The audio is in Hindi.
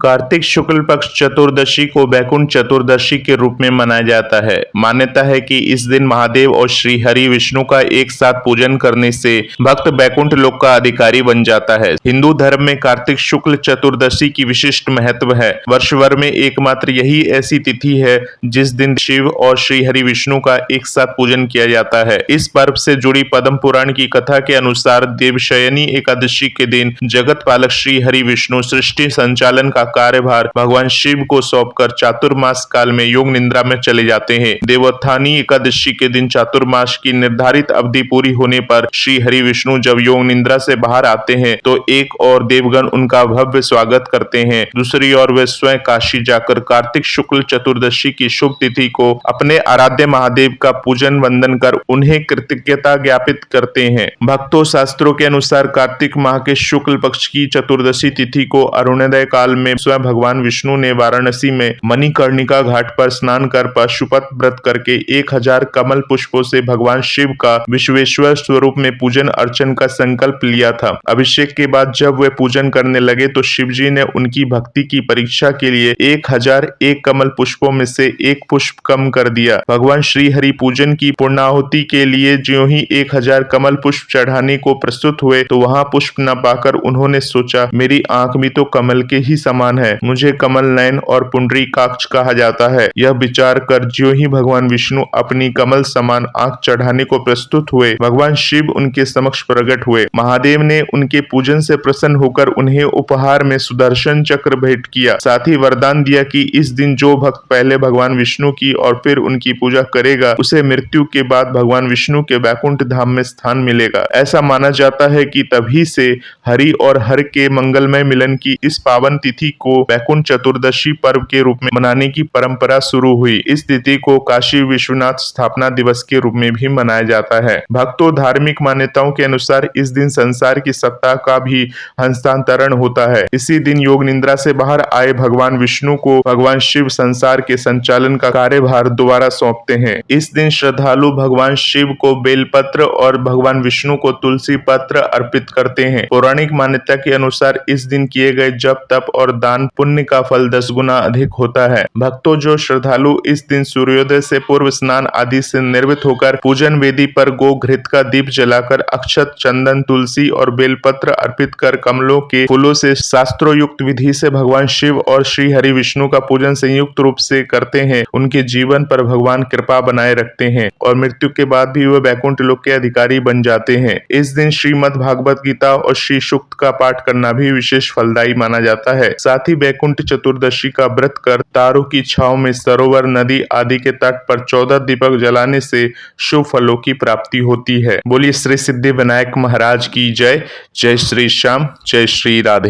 कार्तिक शुक्ल पक्ष चतुर्दशी को बैकुंठ चतुर्दशी के रूप में मनाया जाता है। मान्यता है कि इस दिन महादेव और श्री हरि विष्णु का एक साथ पूजन करने से भक्त बैकुंठ लोक का अधिकारी बन जाता है। हिंदू धर्म में कार्तिक शुक्ल चतुर्दशी की विशिष्ट महत्व है। वर्ष भर में एकमात्र यही ऐसी तिथि है जिस दिन शिव और श्री हरि विष्णु का एक साथ पूजन किया जाता है। इस पर्व से जुड़ी पद्म पुराण की कथा के अनुसार देवशयनी एकादशी के दिन जगत पालक श्री हरि विष्णु सृष्टि संचालन का कार्यभार भगवान शिव को सौंपकर चातुर्मास काल में योग निद्रा में चले जाते हैं। देवोत्थानी एकादशी के दिन चातुर्मास की निर्धारित अवधि पूरी होने पर श्री हरि विष्णु जब योग निद्रा से बाहर आते हैं तो एक और देवगण उनका भव्य स्वागत करते हैं, दूसरी ओर वे स्वयं काशी जाकर कार्तिक शुक्ल चतुर्दशी की शुभ तिथि को अपने आराध्य महादेव का पूजन वंदन कर उन्हें कृतज्ञता ज्ञापित करते हैं। भक्तों, शास्त्रों के अनुसार कार्तिक माह के शुक्ल पक्ष की चतुर्दशी तिथि को अरुणोदय काल में स्वयं भगवान विष्णु ने वाराणसी में मणिकर्णिका घाट पर स्नान कर पाशुपत व्रत करके 1000 कमल पुष्पों से भगवान शिव का विश्वेश्वर स्वरूप में पूजन अर्चन का संकल्प लिया था। अभिषेक के बाद जब वे पूजन करने लगे तो शिव जी ने उनकी भक्ति की परीक्षा के लिए 1001 कमल पुष्पों में से एक पुष्प कम कर दिया। भगवान श्री हरि पूजन की पूर्णाहुति के लिए ज्यों ही 1000 कमल पुष्प चढ़ाने को प्रस्तुत हुए तो वहां पुष्प न पाकर उन्होंने सोचा, मेरी आंख भी तो कमल के ही समान है, मुझे कमल नयन और पुंडरीकाक्ष कहा जाता है। यह विचार कर ज्यों ही भगवान विष्णु अपनी कमल समान आंख चढ़ाने को प्रस्तुत हुए, भगवान शिव उनके समक्ष प्रकट हुए। महादेव ने उनके पूजन से प्रसन्न होकर उन्हें उपहार में सुदर्शन चक्र भेंट किया। साथ ही वरदान दिया कि इस दिन जो भक्त पहले भगवान विष्णु की और फिर उनकी पूजा करेगा उसे मृत्यु के बाद भगवान विष्णु के बैकुंठ धाम में स्थान मिलेगा। ऐसा माना जाता है कि तभी से हरि और हर के मंगलमय मिलन की इस पावन तिथि को बैकुंठ चतुर्दशी पर्व के रूप में मनाने की परंपरा शुरू हुई। इस तिथि को काशी विश्वनाथ स्थापना दिवस के रूप में भी मनाया जाता है। भक्तों, धार्मिक मान्यताओं के अनुसार इस दिन संसार की सत्ता का भी हस्तांतरण होता है। इसी दिन योग निद्रा से बाहर आए भगवान विष्णु को भगवान शिव संसार के संचालन का कार्यभार दोबारा सौंपते हैं। इस दिन श्रद्धालु भगवान शिव को बेलपत्र और भगवान विष्णु को तुलसी पत्र अर्पित करते हैं। पौराणिक मान्यता के अनुसार इस दिन किए गए जप तप और दान पुण्य का फल 10 गुना अधिक होता है। भक्तों, जो श्रद्धालु इस दिन सूर्योदय से पूर्व स्नान आदि से निर्मित होकर पूजन वेदी पर गो घृत का दीप जलाकर अक्षत चंदन तुलसी और बेलपत्र अर्पित कर कमलों के फूलों से शास्त्रोयुक्त विधि से भगवान शिव और श्री हरि विष्णु का पूजन संयुक्त रूप से करते हैं, उनके जीवन पर भगवान कृपा बनाए रखते हैं और मृत्यु के बाद भी वह बैकुंठ लोक के अधिकारी बन जाते हैं। इस दिन श्रीमद् भागवत गीता और श्री सूक्त का पाठ करना भी विशेष फलदायी माना जाता है। साथ ही बैकुंठ चतुर्दशी का व्रत कर तारों की छांव में सरोवर नदी आदि के तट पर 14 दीपक जलाने से शुभ फलों की प्राप्ति होती है। बोलिए श्री सिद्धि विनायक महाराज की जय। जय श्री श्याम, जय श्री राधे।